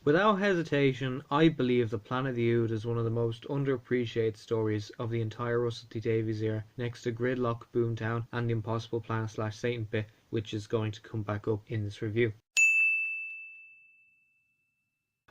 Without hesitation, I believe The Planet of the Ood is one of the most underappreciated stories of the entire Russell T Davies era, next to Gridlock, Boomtown, and the Impossible Planet / Satan bit, which is going to come back up in this review.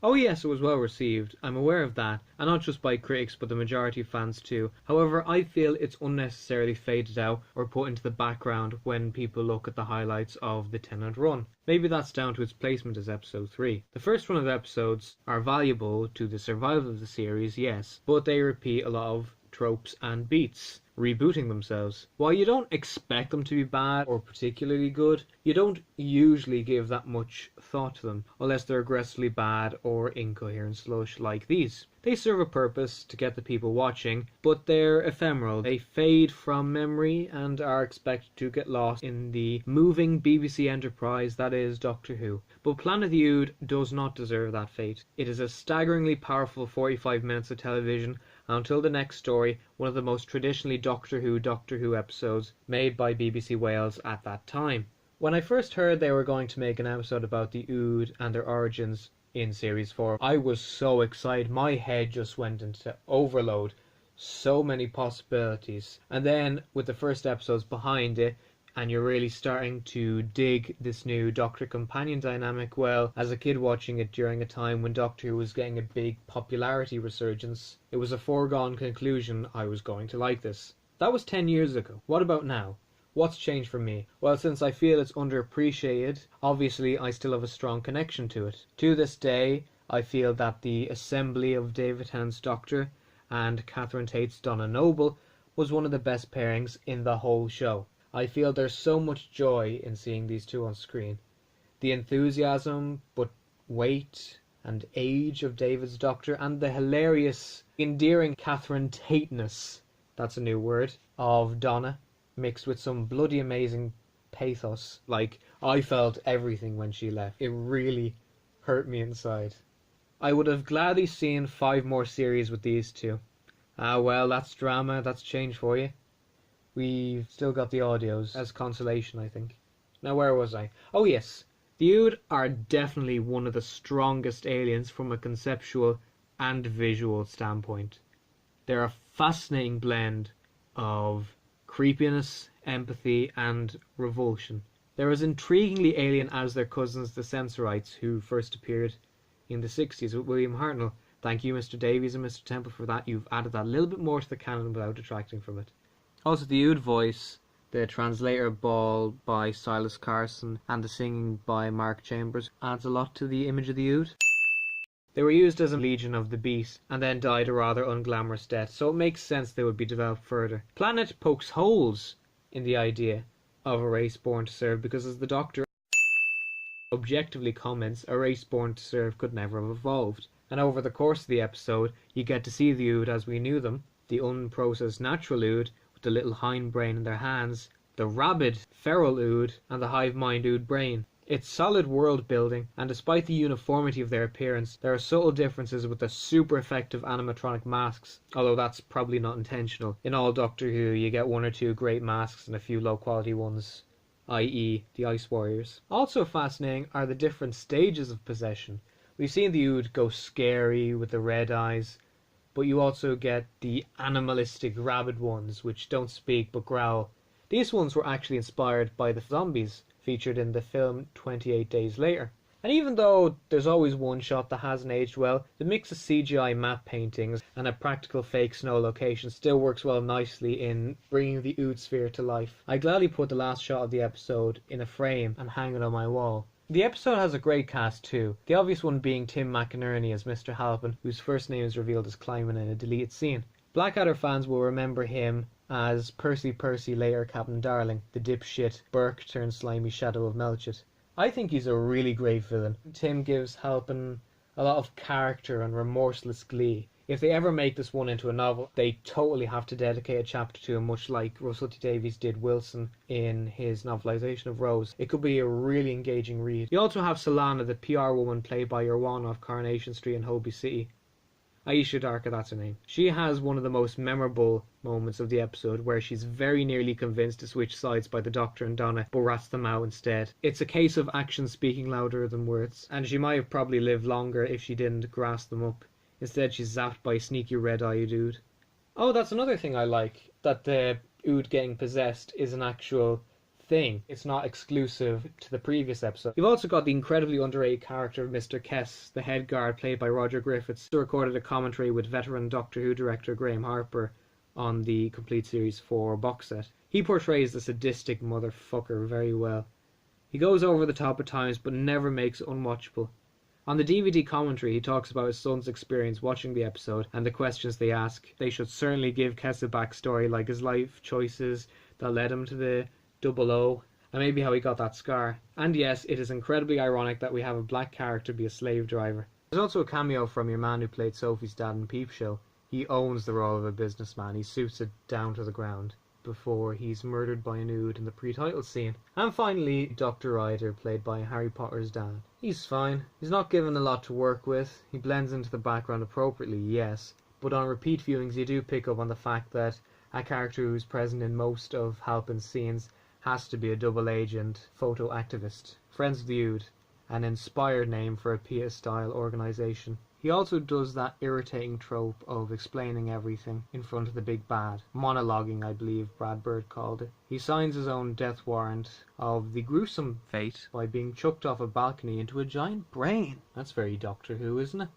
Oh yes, it was well received, I'm aware of that, and not just by critics but the majority of fans too. However, I feel it's unnecessarily faded out or put into the background when people look at the highlights of the Tennant run. Maybe that's down to its placement as episode 3. The first run of episodes are valuable to the survival of the series, yes, but they repeat a lot of tropes and beats, rebooting themselves. While you don't expect them to be bad or particularly good, you don't usually give that much thought to them, unless they're aggressively bad or incoherent slush like these. They serve a purpose to get the people watching, but they're ephemeral. They fade from memory and are expected to get lost in the moving BBC enterprise that is Doctor Who. But Planet of the Ood does not deserve that fate. It is a staggeringly powerful 45 minutes of television, until the next story, one of the most traditionally Doctor Who episodes made by BBC Wales at that time. When I first heard they were going to make an episode about the Ood and their origins in Series 4, I was so excited. My head just went into overload. So many possibilities. And then with the first episodes behind it, and you're really starting to dig this new Doctor-companion dynamic, well, as a kid watching it during a time when Doctor Who was getting a big popularity resurgence, it was a foregone conclusion I was going to like this. That was 10 years ago. What about now? What's changed for me? Well, since I feel it's underappreciated, obviously I still have a strong connection to it. To this day, I feel that the assembly of David Tennant's Doctor and Catherine Tate's Donna Noble was one of the best pairings in the whole show. I feel there's so much joy in seeing these two on screen. The enthusiasm, but weight and age of David's Doctor, and the hilarious, endearing Catherine Tate-ness, that's a new word, of Donna, mixed with some bloody amazing pathos. Like, I felt everything when she left. It really hurt me inside. I would have gladly seen 5 more series with these two. Ah well, that's drama, that's change for you. We've still got the audios as consolation, I think. Now, where was I? Oh yes, the Ood are definitely one of the strongest aliens from a conceptual and visual standpoint. They're a fascinating blend of creepiness, empathy, and revulsion. They're as intriguingly alien as their cousins the Sensorites, who first appeared in the 60s with William Hartnell. Thank you, Mr. Davies and Mr. Temple, for that. You've added that little bit more to the canon without detracting from it. Also, the Ood voice, the translator ball by Silas Carson, and the singing by Mark Chambers adds a lot to the image of the Ood. They were used as a Legion of the Beast, and then died a rather unglamorous death, so it makes sense they would be developed further. Planet pokes holes in the idea of a race born to serve, because as the Doctor objectively comments, a race born to serve could never have evolved. And over the course of the episode, you get to see the Ood as we knew them, the unprocessed natural Ood, the little hindbrain in their hands, the rabid feral Ood, and the hive mind Ood brain. It's solid world building, and despite the uniformity of their appearance, there are subtle differences with the super effective animatronic masks, although that's probably not intentional. In all Doctor Who, you get 1 or 2 great masks and a few low quality ones, i.e. the Ice Warriors. Also fascinating are the different stages of possession. We've seen the Ood go scary with the red eyes, but you also get the animalistic rabid ones, which don't speak but growl. These ones were actually inspired by the zombies featured in the film 28 Days Later. And even though there's always one shot that hasn't aged well, the mix of CGI map paintings and a practical fake snow location still works well nicely in bringing the Ood sphere to life. I gladly put the last shot of the episode in a frame and hang it on my wall. The episode has a great cast too, the obvious one being Tim McInerney as Mr. Halpin, whose first name is revealed as Kleiman in a deleted scene. Blackadder fans will remember him as Percy later Captain Darling, the dipshit Burke turned slimy shadow of Melchett. I think he's a really great villain. Tim gives Halpin a lot of character and remorseless glee. If they ever make this one into a novel, they totally have to dedicate a chapter to him, much like Russell T Davies did Wilson in his novelisation of Rose. It could be a really engaging read. You also have Solana, the PR woman played by Irwana of Coronation Street in Holby City. Aisha Darka, that's her name. She has one of the most memorable moments of the episode where she's very nearly convinced to switch sides by the Doctor and Donna, but rats them out instead. It's a case of actions speaking louder than words, and she might have probably lived longer if she didn't grass them up. Instead, she's zapped by a sneaky red-eyed Ood. Oh, that's another thing I like, that the Ood getting possessed is an actual thing. It's not exclusive to the previous episode. You've also got the incredibly underrated character of Mr. Kess, the head guard played by Roger Griffiths, who recorded a commentary with veteran Doctor Who director Graham Harper on the Complete Series 4 box set. He portrays the sadistic motherfucker very well. He goes over the top at times, but never makes it unwatchable. On the DVD commentary, he talks about his son's experience watching the episode and the questions they ask. They should certainly give Kess a backstory, like his life choices that led him to the 00, and maybe how he got that scar. And yes, it is incredibly ironic that we have a black character be a slave driver. There's also a cameo from your man who played Sophie's dad in Peep Show. He owns the role of a businessman. He suits it down to the ground before he's murdered by an Ood in the pre-title scene. And finally, Dr. Ryder, played by Harry Potter's dad. He's fine. He's not given a lot to work with. He blends into the background appropriately, yes, but on repeat viewings you do pick up on the fact that a character who's present in most of Halpin's scenes has to be a double agent photo activist. Friends of the Ood, an inspired name for a PIA-style organisation. He also does that irritating trope of explaining everything in front of the big bad. Monologuing, I believe Brad Bird called it. He signs his own death warrant of the gruesome fate by being chucked off a balcony into a giant brain. That's very Doctor Who, isn't it?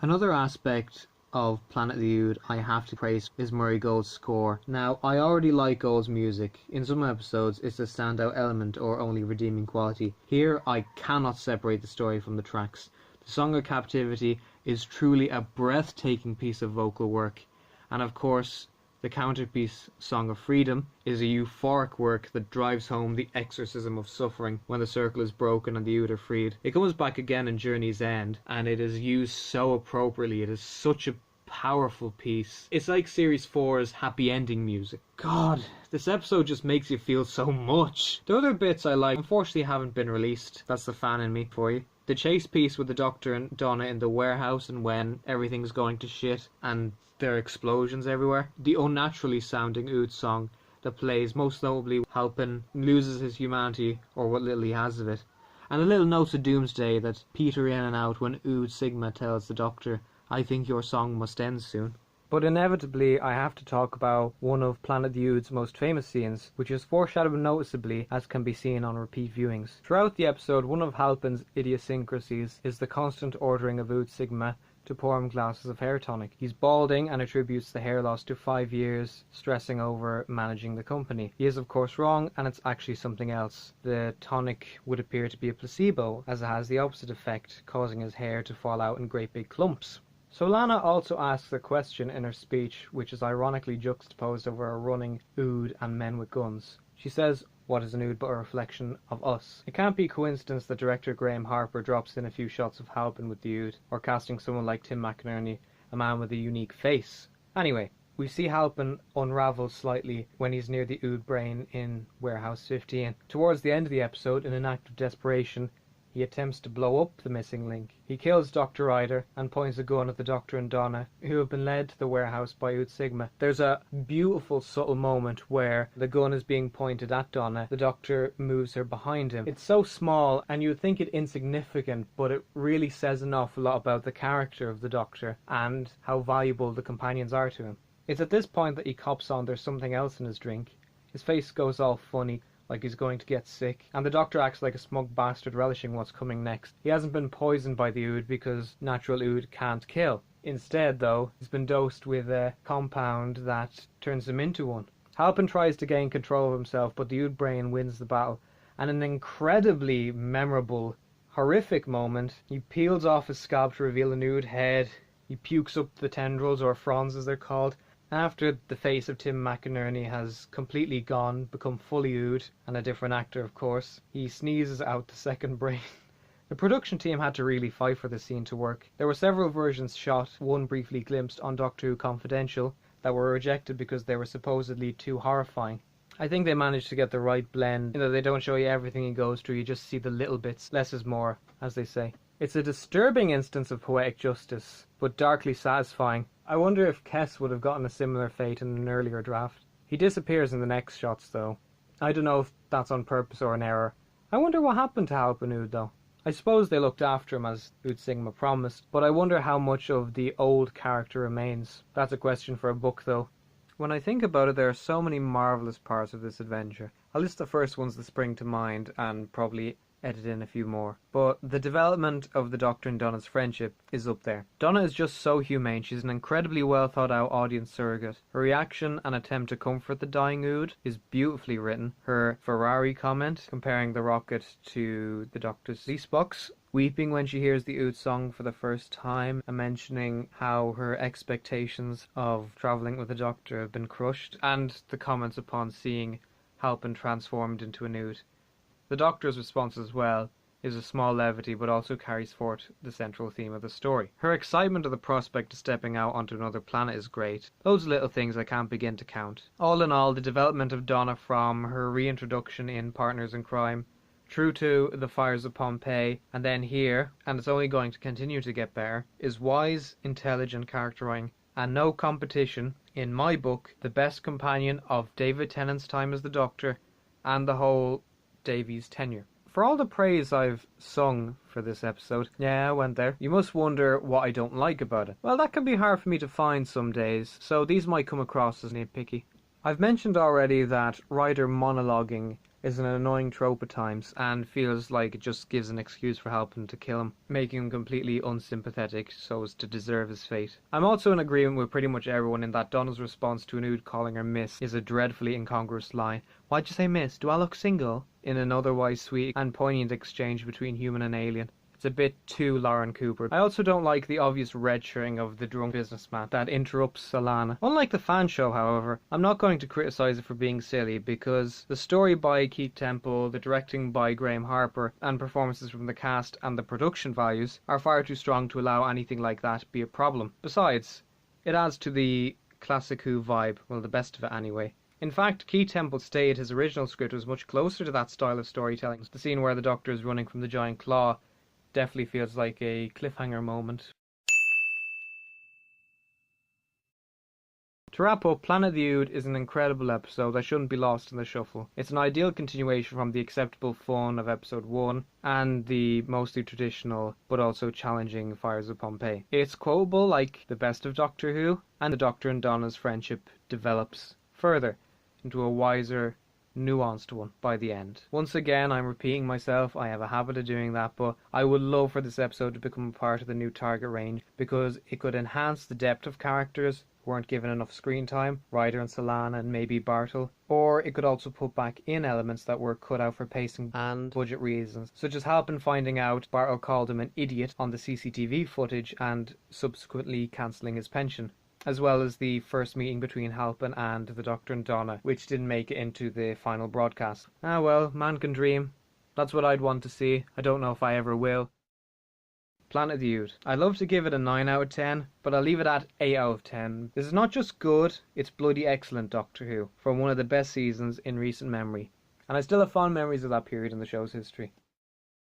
Another aspect of Planet of the Ood I have to praise is Murray Gold's score. Now, I already like Gold's music. In some episodes it's a standout element or only redeeming quality. Here I cannot separate the story from the tracks. The Song of Captivity is truly a breathtaking piece of vocal work, and of course the counterpiece Song of Freedom is a euphoric work that drives home the exorcism of suffering when the circle is broken and the Ood are freed. It comes back again in Journey's End, and it is used so appropriately. It is such a powerful piece. It's like Series 4's happy ending music. God, this episode just makes you feel so much. The other bits I like unfortunately haven't been released. That's the fan in me for you. The chase piece with the Doctor and Donna in the warehouse and when everything's going to shit and there are explosions everywhere. The unnaturally sounding Ood song that plays, most notably Halpin loses his humanity or what little he has of it. And the little notes of doomsday that peter in and out when Ood Sigma tells the Doctor, "I think your song must end soon." But inevitably I have to talk about one of Planet of the Ood's most famous scenes, which is foreshadowed noticeably as can be seen on repeat viewings. Throughout the episode, one of Halpin's idiosyncrasies is the constant ordering of Ood Sigma to pour him glasses of hair tonic. He's balding and attributes the hair loss to 5 years stressing over managing the company. He is of course wrong, and it's actually something else. The tonic would appear to be a placebo, as it has the opposite effect, causing his hair to fall out in great big clumps. So Lana also asks a question in her speech, which is ironically juxtaposed over a running Ood and men with guns. She says, "What is an Ood but a reflection of us?" It can't be a coincidence that director Graham Harper drops in a few shots of Halpin with the Ood, or casting someone like Tim McInerney, a man with a unique face. Anyway, we see Halpin unravel slightly when he's near the Ood brain in Warehouse 15. Towards the end of the episode, in an act of desperation, he attempts to blow up the missing link. He kills Dr. Ryder and points a gun at the Doctor and Donna, who have been led to the warehouse by Ood Sigma. There's a beautiful subtle moment where the gun is being pointed at Donna. The Doctor moves her behind him. It's so small and you would think it insignificant, but it really says an awful lot about the character of the Doctor and how valuable the companions are to him. It's at this point that he cops on there's something else in his drink. His face goes all funny, like he's going to get sick, and the Doctor acts like a smug bastard relishing what's coming next. He hasn't been poisoned by the Ood because natural Ood can't kill. Instead, though, he's been dosed with a compound that turns him into one. Halpin tries to gain control of himself, but the Ood brain wins the battle, and an incredibly memorable, horrific moment, he peels off his scalp to reveal an Ood head, he pukes up the tendrils, or fronds as they're called. After the face of Tim McInerney has completely gone, become fully Ood, and a different actor of course, he sneezes out the second brain. The production team had to really fight for this scene to work. There were several versions shot, one briefly glimpsed on Doctor Who Confidential, that were rejected because they were supposedly too horrifying. I think they managed to get the right blend, they don't show you everything he goes through, you just see the little bits. Less is more, as they say. It's a disturbing instance of poetic justice, but darkly satisfying. I wonder if Kess would have gotten a similar fate in an earlier draft. He disappears in the next shots though. I don't know if that's on purpose or an error. I wonder what happened to Halp and Ood though. I suppose they looked after him as Ood Sigma promised, but I wonder how much of the old character remains. That's a question for a book though. When I think about it, there are so many marvellous parts of this adventure. I'll list the first ones that spring to mind and probably edit in a few more. But the development of the Doctor and Donna's friendship is up there. Donna is just so humane. She's an incredibly well thought out audience surrogate. Her reaction and attempt to comfort the dying Ood is beautifully written. Her Ferrari comment, comparing the rocket to the Doctor's leasebox, weeping when she hears the Ood song for the first time, and mentioning how her expectations of travelling with the Doctor have been crushed, and the comments upon seeing Halpin transformed into an Ood. The Doctor's response as well is a small levity, but also carries forth the central theme of the story. Her excitement at the prospect of stepping out onto another planet is great. Those little things I can't begin to count. All in all, the development of Donna from her reintroduction in Partners in Crime through to the fires of Pompeii, and then here, and it's only going to continue to get better, is wise, intelligent character writing, and no competition, in my book, the best companion of David Tennant's time as the Doctor, and the whole Davies tenure. For all the praise I've sung for this episode, yeah, I went there, you must wonder what I don't like about it. Well, that can be hard for me to find some days, so these might come across as nitpicky. I've mentioned already that writer monologuing is an annoying trope at times, and feels like it just gives an excuse for helping to kill him, making him completely unsympathetic so as to deserve his fate. I'm also in agreement with pretty much everyone in that Donna's response to an Ood calling her Miss is a dreadfully incongruous line. Why'd you say Miss? Do I look single? In an otherwise sweet and poignant exchange between human and alien. It's a bit too Lauren Cooper. I also don't like the obvious red shirring of the drunk businessman that interrupts Alana. Unlike the fan show, however, I'm not going to criticise it for being silly, because the story by Keith Temple, the directing by Graham Harper, and performances from the cast and the production values are far too strong to allow anything like that be a problem. Besides, it adds to the classic Who vibe, well, the best of it anyway. In fact, Keith Temple stated his original script was much closer to that style of storytelling. The scene where the Doctor is running from the giant claw definitely feels like a cliffhanger moment. To wrap up, Planet of the Ood is an incredible episode that shouldn't be lost in the shuffle. It's an ideal continuation from the acceptable fun of episode 1 and the mostly traditional but also challenging Fires of Pompeii. It's quotable like the best of Doctor Who, and the Doctor and Donna's friendship develops further into a wiser, nuanced one by the end. Once again, I'm repeating myself, I have a habit of doing that, but I would love for this episode to become a part of the new target range, because it could enhance the depth of characters who weren't given enough screen time, Ryder and Solana and maybe Bartle, or it could also put back in elements that were cut out for pacing and budget reasons, such as Halpin finding out Bartle called him an idiot on the CCTV footage and subsequently cancelling his pension, as well as the first meeting between Halpin and the Doctor and Donna, which didn't make it into the final broadcast. Ah well, man can dream. That's what I'd want to see. I don't know if I ever will. Planet of the Ood. I'd love to give it a 9 out of 10, but I'll leave it at 8 out of 10. This is not just good, it's bloody excellent Doctor Who, from one of the best seasons in recent memory. And I still have fond memories of that period in the show's history.